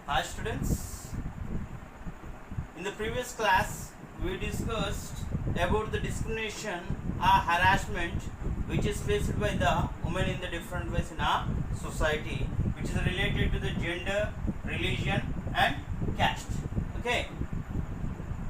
Hi students, in the previous class we discussed about the discrimination or harassment which is faced by the women in the different ways in our society, which is related to the gender, religion and caste. Okay,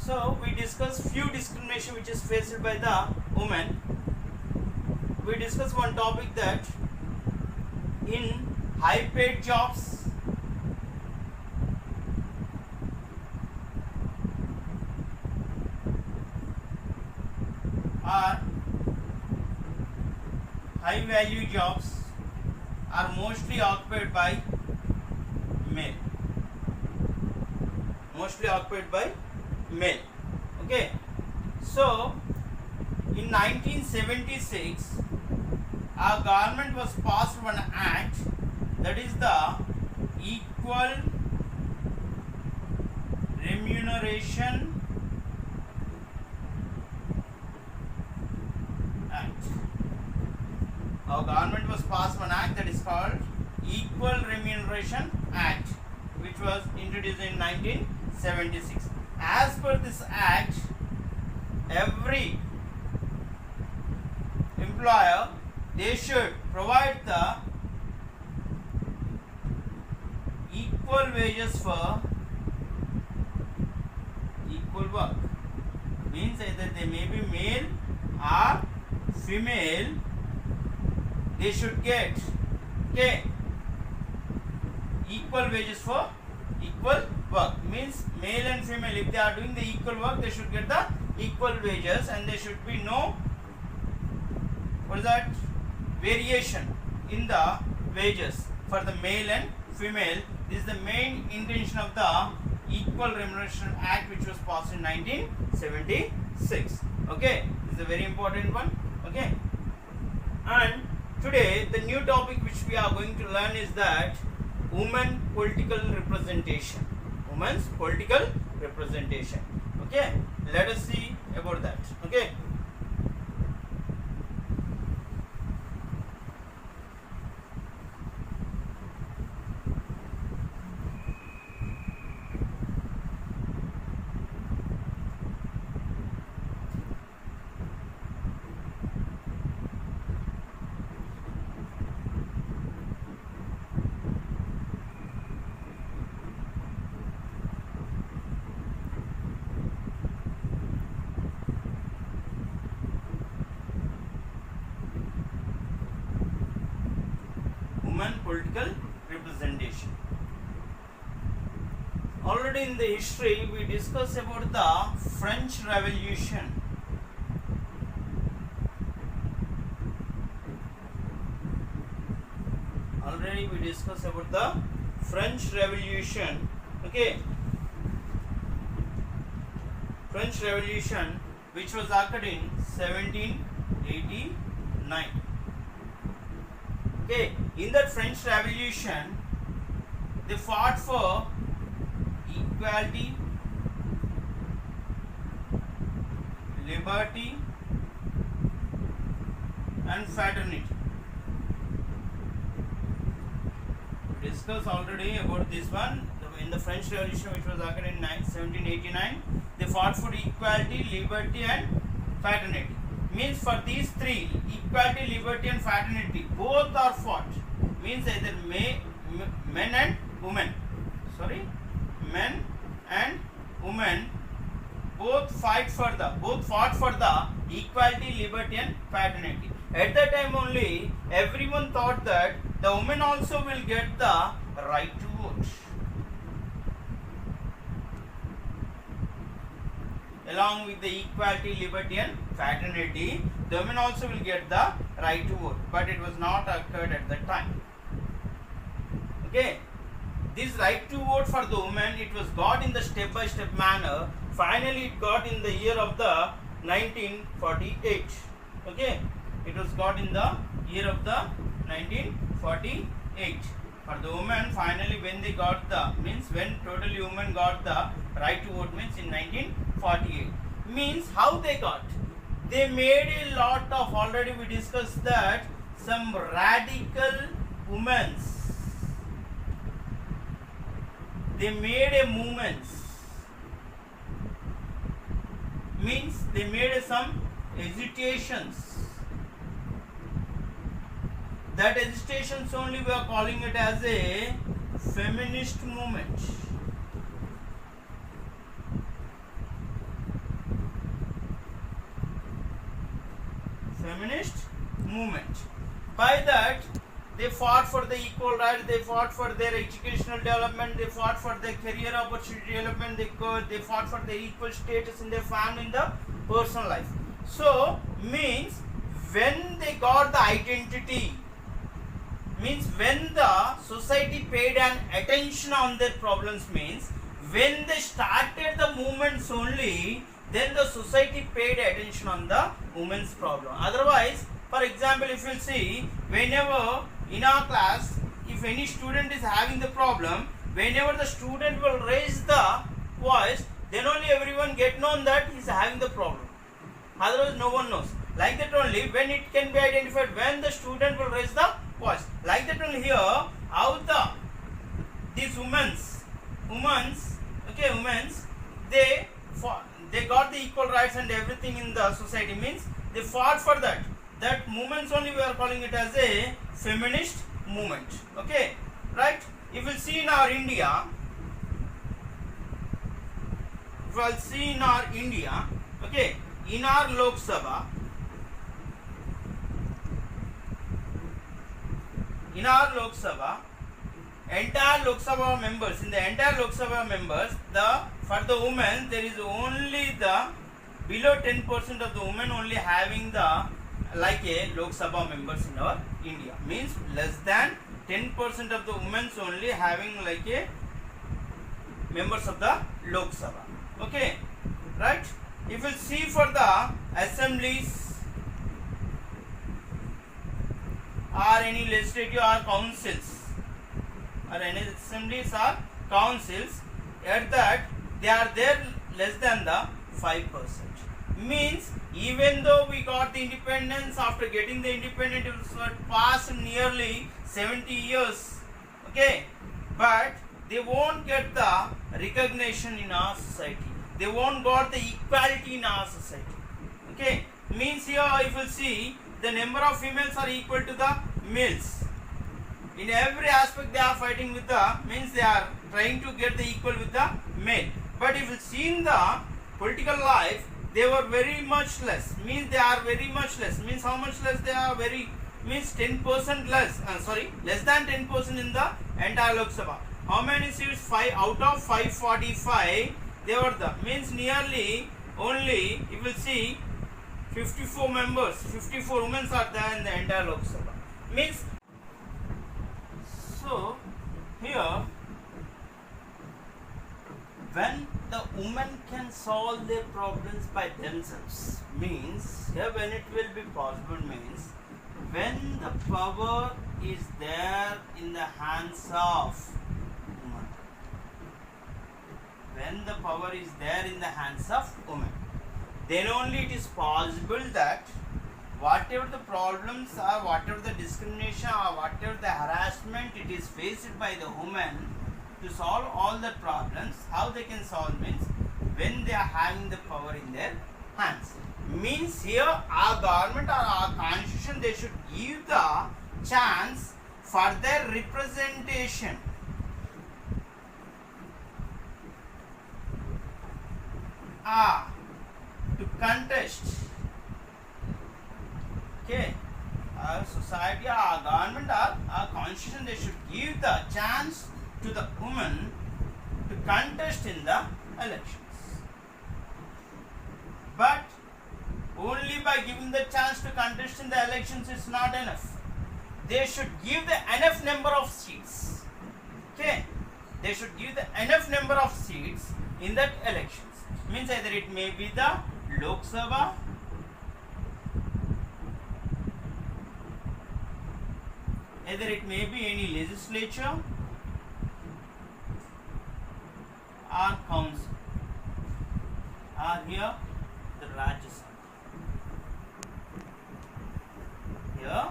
so we discussed few discrimination which is faced by the women. We discussed one topic that in high paid jobs or high value jobs are mostly occupied by male. Okay, so in 1976 our government was passed one act, that is the Equal Remuneration Act. Our government was passed one act that is called Equal Remuneration Act, which was introduced in 1976. As per this act, every employer, they should provide the equal wages for equal work. Means either they may be male or female, they should get equal wages for equal work. Means male and female, if they are doing the equal work, they should get the equal wages, and there should be no variation in the wages for the male and female. This is the main intention of the Equal Remuneration Act, which was passed in 1976. Okay, this is a very important one. Okay, and today the new topic which we are going to learn is that women political representation. Women's political representation. Okay, let us see about that. Okay. Political representation. Already in the history we discussed about the French Revolution. Already we discussed about the French Revolution. Okay, French Revolution, which was occurred in 1789. Okay, in that French Revolution, they fought for equality, liberty, and fraternity. We discussed already about this one. In the French Revolution, which was occurred in 1789, they fought for equality, liberty, and fraternity. Means for these three, equality, liberty and fraternity, both are fought. Means either men and women, both fought for the equality, liberty and fraternity. At that time only, everyone thought that the women also will get the right to vote. Along with the equality, liberty and fraternity, the women also will get the right to vote, but it was not occurred at that time. Okay, this right to vote for the women, it was got in the step-by-step manner. Finally, it got in the year of the 1948. Okay, it was got in the year of the 1948. For the women, finally, when they got the, means when totally women got the right to vote, means in 1948. Means how they got? They made a lot of, already we discussed that, some radical women they made a movement, means they made some hesitations. That hesitations only we are calling it as a feminist movement. Feminist movement. By that, they fought for the equal rights, they fought for their educational development, they fought for their career opportunity development, they fought for their equal status in their family, in the personal life. So, means when they got the identity, means when the society paid an attention on their problems, means when they started the movements only, then the society paid attention on the women's problem. Otherwise, for example, if you see, whenever in our class, if any student is having the problem, whenever the student will raise the voice, then only everyone get known that he is having the problem. Otherwise, no one knows. Like that only, when it can be identified, when the student will raise the voice. Like that only here, how these women's, they got the equal rights and everything in the society, means they fought for that. That movements only we are calling it as a feminist movement. Okay, right? If we see in our India, okay, in our Lok Sabha, entire Lok Sabha members, in the entire Lok Sabha members, for the women there is only the below 10% of the women only having the like a Lok Sabha members in our India, means less than 10% of the women only having like a members of the Lok Sabha. Okay, right? If you see for the assemblies or any legislative or councils or any assemblies or councils, at that they are there less than the 5%. Means even though we got the independence, after getting the independence it was past nearly 70 years, okay, but they won't get the recognition in our society, they won't got the equality in our society. Okay, means here if you see, the number of females are equal to the males. In every aspect they are fighting with the, means they are trying to get the equal with the male. But if you see in the political life, they were very much less, means they are very much less, means how much less they are, very, means 10% less, less than 10% in the entire Lok Sabha. How many seats? 5 out of 545 they were the, means nearly only, if you see, 54 members, 54 women are there in the entire Lok Sabha. Means, so here, when the women can solve their problems by themselves, means here when it will be possible, means when the power is there in the hands of women. When the power is there in the hands of women, then only it is possible that whatever the problems are, whatever the discrimination or whatever the harassment it is faced by the women, to solve all the problems, how they can solve, means when they are having the power in their hands. Means here our government or our constitution, they should give the chance for their representation. To contest. Okay, our society, our government, our constitution, they should give the chance to the women to contest in the elections. But only by giving the chance to contest in the elections is not enough. They should give the enough number of seats. Okay, they should give the enough number of seats in that elections. Means either it may be the Lok Sabha, either it may be any legislature or council, or here the Rajya Sabha. Here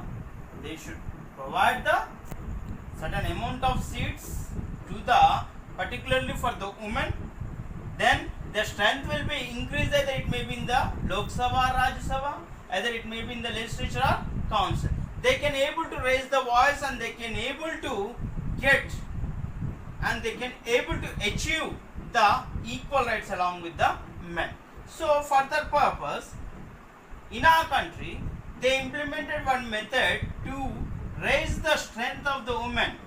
they should provide the certain amount of seats to the particularly for the women, then their strength will be increased, either it may be in the Lok Sabha or Rajya Sabha, either it may be in the legislature or council. They can able to raise the voice and they can able to get and they can able to achieve the equal rights along with the men. So for that purpose, in our country, they implemented one method to raise the strength of the women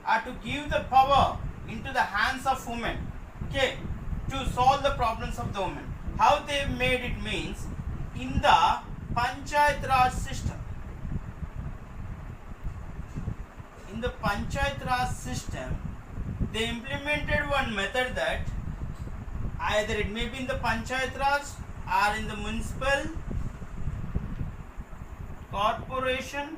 or to give the power into the hands of women, okay, to solve the problems of the women. How they made it means in the Panchayat Raj system. In the Panchayat Raj system, they implemented one method that either it may be in the Panchayat Raj or in the municipal corporation,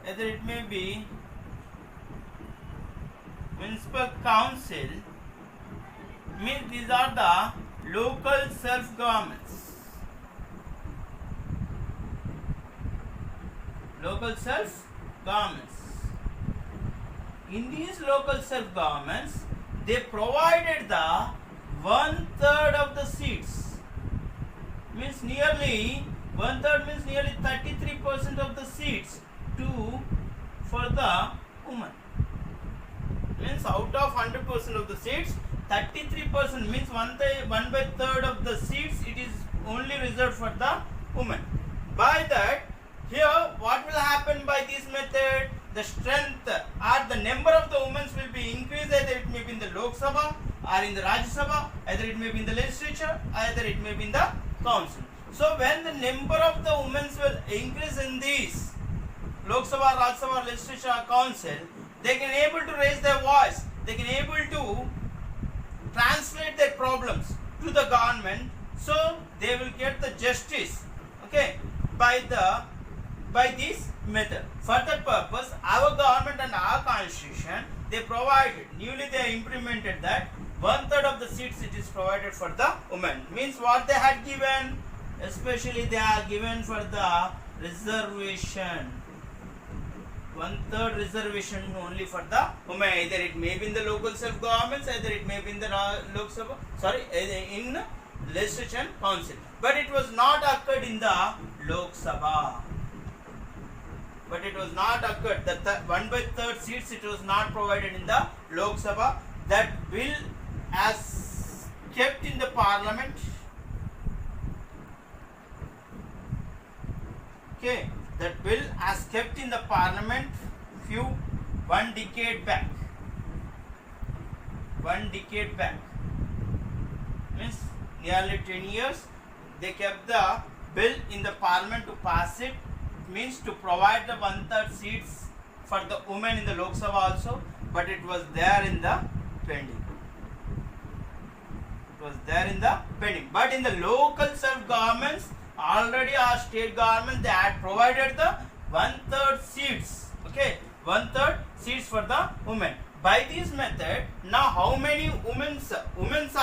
either it may be municipal council, means these are the local self-governments. Local self-governments. In these local self-governments, they provided the 1/3 of the seats. Means nearly 1/3 means nearly 33% of the seats for the women. Means out of 100% of the seats, 33% means 1/3 of the seats it is only reserved for the women. By that, here what will happen by this method? The strength or the number of the women will be increased, either it may be in the Lok Sabha or in the Rajya Sabha, either it may be in the legislature, either it may be in the council. So when the number of the women will increase in these Lok Sabha, Rajya Sabha, legislature or council, they can able to raise their voice, they can able to translate their problems to the government, so they will get the justice, okay, by this method. For that purpose, our government and our constitution, they provided, newly they implemented that 1/3 of the seats it is provided for the women. Means what they had given, especially they are given for the reservation. 1/3 reservation only for the women. Either it may be in the local self-governments, either it may be in the Lok Sabha, in legislature and council. But it was not occurred in the Lok Sabha. But it was not occurred. The 1/3 seats it was not provided in the Lok Sabha. That bill as kept in the parliament. Okay. That bill as kept in the parliament one decade back. 1 decade back. Means nearly 10 years. They kept the bill in the parliament to pass it. Means to provide the 1/3 seats for the women in the Lok Sabha also. But it was there in the pending. It was there in the pending. But in the local self-governments, already our state government, they had provided the 1/3 seats. Okay, 1/3 seats for the women. By this method, now how many women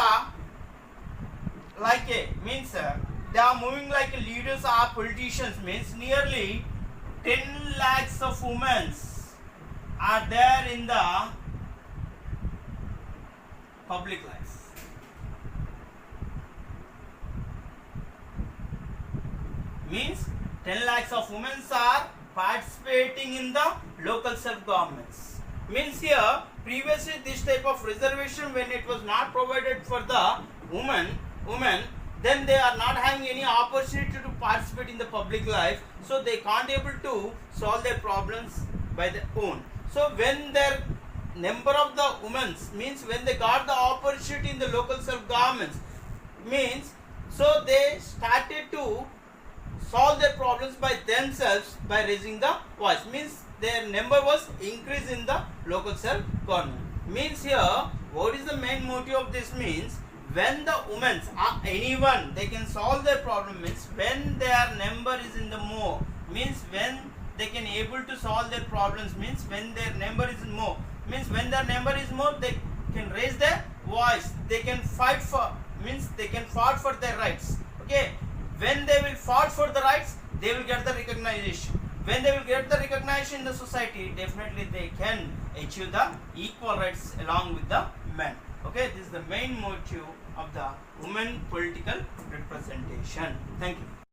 are like means they are moving like leaders or politicians, means nearly 10 lakhs of women are there in the public life. Means 10 lakhs of women are participating in the local self-governments. Means here, previously this type of reservation, when it was not provided for the women, then they are not having any opportunity to participate in the public life, so they can't able to solve their problems by their own. So when their number of the women, means when they got the opportunity in the local self-governments, means so they started to solve their problems by themselves by raising the voice. Means their number was increased in the local self-government. Means here, what is the main motive of this? Means when the women or anyone, they can solve their problem. Means when their number is in the more, means when they can able to solve their problems, means when their number is more, means when their number is more, they can raise their voice, they can fight for, means they can fight for their rights. Okay, when they will fight for the rights, they will get the recognition. When they will get the recognition, organization in the society, definitely they can achieve the equal rights along with the men. Okay, this is the main motive of the women political representation. Thank you.